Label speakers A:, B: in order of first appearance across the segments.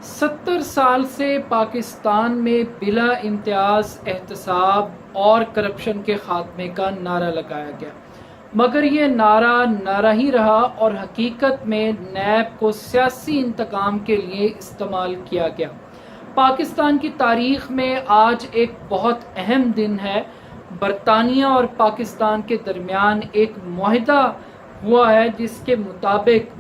A: 70 سال سے پاکستان میں بلا امتیاز احتساب اور کرپشن کے خاتمے کا نعرہ لگایا گیا، مگر یہ نعرہ ہی رہا اور حقیقت میں نیب کو سیاسی انتقام کے لیے استعمال کیا گیا۔ پاکستان کی تاریخ میں آج ایک بہت اہم دن ہے۔ برطانیہ اور پاکستان کے درمیان ایک معاہدہ ہوا ہے جس کے مطابق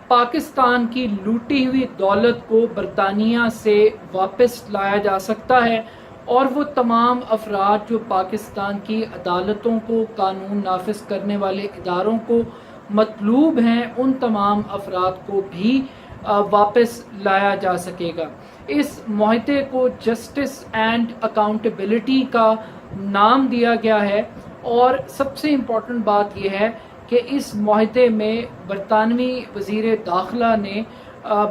A: پاکستان کی لوٹی ہوئی دولت کو برطانیہ سے واپس لایا جا سکتا ہے، اور وہ تمام افراد جو پاکستان کی عدالتوں کو، قانون نافذ کرنے والے اداروں کو مطلوب ہیں، ان تمام افراد کو بھی واپس لایا جا سکے گا۔ اس معاہدے کو جسٹس اینڈ اکاؤنٹیبلٹی کا نام دیا گیا ہے، اور سب سے امپورٹنٹ بات یہ ہے کہ اس معاہدے میں برطانوی وزیر داخلہ نے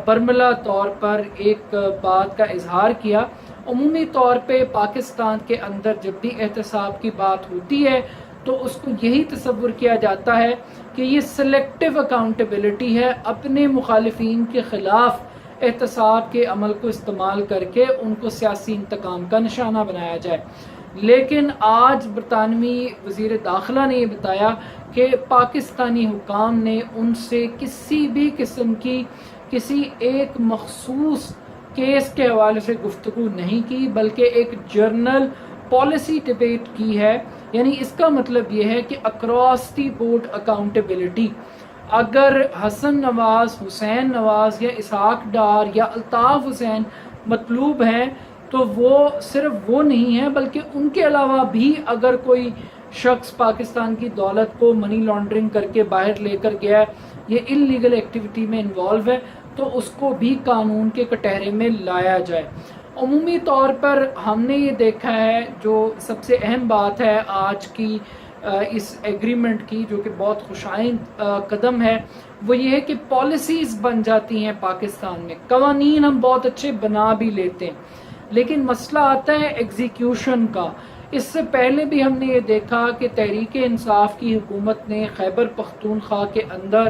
A: برملا طور پر ایک بات کا اظہار کیا۔ عمومی طور پہ پاکستان کے اندر جب بھی احتساب کی بات ہوتی ہے تو اس کو یہی تصور کیا جاتا ہے کہ یہ سلیکٹیو اکاؤنٹیبلٹی ہے، اپنے مخالفین کے خلاف احتساب کے عمل کو استعمال کر کے ان کو سیاسی انتقام کا نشانہ بنایا جائے۔ لیکن آج برطانوی وزیر داخلہ نے یہ بتایا کہ پاکستانی حکام نے ان سے کسی بھی قسم کی کسی ایک مخصوص کیس کے حوالے سے گفتگو نہیں کی، بلکہ ایک جرنل پالیسی ڈیبیٹ کی ہے۔ یعنی اس کا مطلب یہ ہے کہ اکراس دی بورڈ اکاؤنٹیبلٹی، اگر حسن نواز، حسین نواز یا اسحاق ڈار یا الطاف حسین مطلوب ہیں تو وہ صرف وہ نہیں ہیں، بلکہ ان کے علاوہ بھی اگر کوئی شخص پاکستان کی دولت کو منی لانڈرنگ کر کے باہر لے کر گیا ہے، یہ انلیگل ایکٹیویٹی میں انوالو ہے، تو اس کو بھی قانون کے کٹہرے میں لایا جائے۔ عمومی طور پر ہم نے یہ دیکھا ہے، جو سب سے اہم بات ہے آج کی اس ایگریمنٹ کی، جو کہ بہت خوشائند قدم ہے، وہ یہ ہے کہ پالیسیز بن جاتی ہیں پاکستان میں، قوانین ہم بہت اچھے بنا بھی لیتے ہیں، لیکن مسئلہ آتا ہے ایگزیکیوشن کا۔ اس سے پہلے بھی ہم نے یہ دیکھا کہ تحریک انصاف کی حکومت نے خیبر پختونخوا کے اندر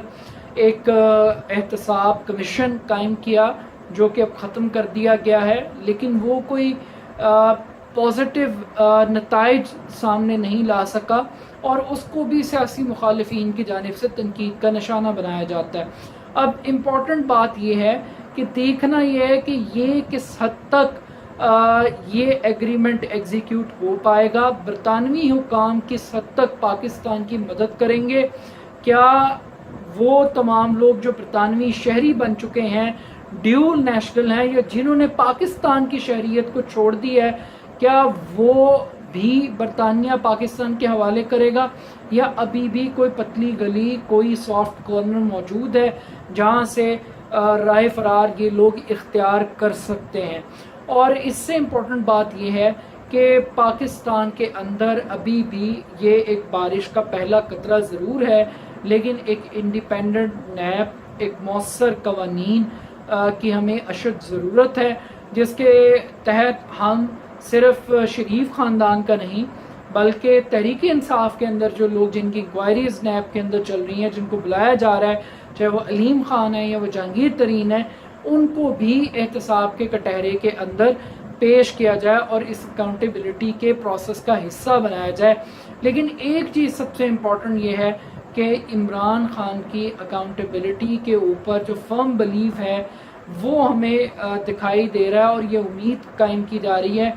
A: ایک احتساب کمیشن قائم کیا، جو کہ اب ختم کر دیا گیا ہے، لیکن وہ کوئی پازیٹیو نتائج سامنے نہیں لا سکا، اور اس کو بھی سیاسی مخالفین کی جانب سے تنقید کا نشانہ بنایا جاتا ہے۔ اب امپورٹنٹ بات یہ ہے کہ دیکھنا یہ ہے کہ یہ کس حد تک یہ ایگریمنٹ ایگزیکیوٹ ہو پائے گا، برطانوی حکام کس حد تک پاکستان کی مدد کریں گے، کیا وہ تمام لوگ جو برطانوی شہری بن چکے ہیں، ڈیول نیشنل ہیں، یا جنہوں نے پاکستان کی شہریت کو چھوڑ دی ہے، کیا وہ بھی برطانیہ پاکستان کے حوالے کرے گا، یا ابھی بھی کوئی پتلی گلی، کوئی سافٹ کارنر موجود ہے جہاں سے راہ فرار یہ لوگ اختیار کر سکتے ہیں۔ اور اس سے امپورٹنٹ بات یہ ہے کہ پاکستان کے اندر ابھی بھی یہ ایک بارش کا پہلا قطرہ ضرور ہے، لیکن ایک انڈیپینڈنٹ نیب، ایک مؤثر قوانین کی ہمیں اشد ضرورت ہے، جس کے تحت ہم صرف شریف خاندان کا نہیں بلکہ تحریک انصاف کے اندر جو لوگ، جن کی انکوائریز نیب کے اندر چل رہی ہیں، جن کو بلایا جا رہا ہے، چاہے وہ علیم خان ہے یا وہ جہانگیر ترین ہے، ان کو بھی احتساب کے کٹہرے کے اندر پیش کیا جائے اور اس اکاؤنٹیبلٹی کے پروسیس کا حصہ بنایا جائے۔ لیکن ایک چیز سب سے امپورٹنٹ یہ ہے کہ عمران خان کی اکاؤنٹیبلٹی کے اوپر جو فرم بلیف ہے وہ ہمیں دکھائی دے رہا ہے، اور یہ امید قائم کی جا رہی ہے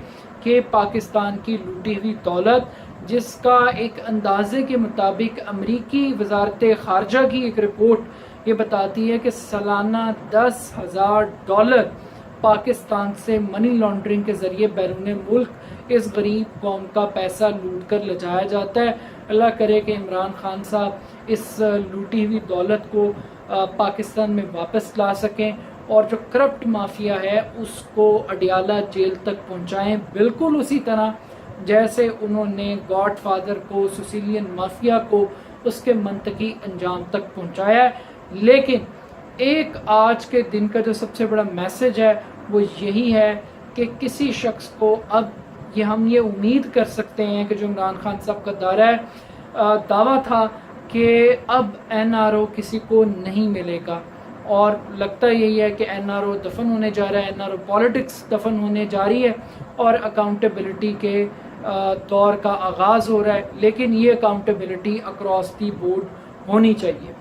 A: کہ پاکستان کی لوٹی ہوئی دولت، جس کا ایک اندازے کے مطابق امریکی وزارت خارجہ کی ایک رپورٹ یہ بتاتی ہے کہ سالانہ $10,000 پاکستان سے منی لانڈرنگ کے ذریعے بیرون ملک اس غریب قوم کا پیسہ لوٹ کر لے جایا جاتا ہے۔ اللہ کرے کہ عمران خان صاحب اس لوٹی ہوئی دولت کو پاکستان میں واپس لا سکیں، اور جو کرپٹ مافیا ہے اس کو اڈیالہ جیل تک پہنچائیں، بالکل اسی طرح جیسے انہوں نے گاڈ فادر کو، سسیلین مافیا کو اس کے منطقی انجام تک پہنچایا ہے۔ لیکن ایک آج کے دن کا جو سب سے بڑا میسج ہے وہ یہی ہے کہ کسی شخص کو اب ہم یہ امید کر سکتے ہیں کہ جو عمران خان صاحب کا دعویٰ تھا کہ اب NRO کسی کو نہیں ملے گا، اور لگتا یہی ہے کہ این آر او دفن ہونے جا رہا ہے، این آر او پالیٹکس دفن ہونے جا رہی ہے اور اکاؤنٹیبلٹی کے دور کا آغاز ہو رہا ہے، لیکن یہ اکاؤنٹیبلٹی اکراس دی بورڈ ہونی چاہیے۔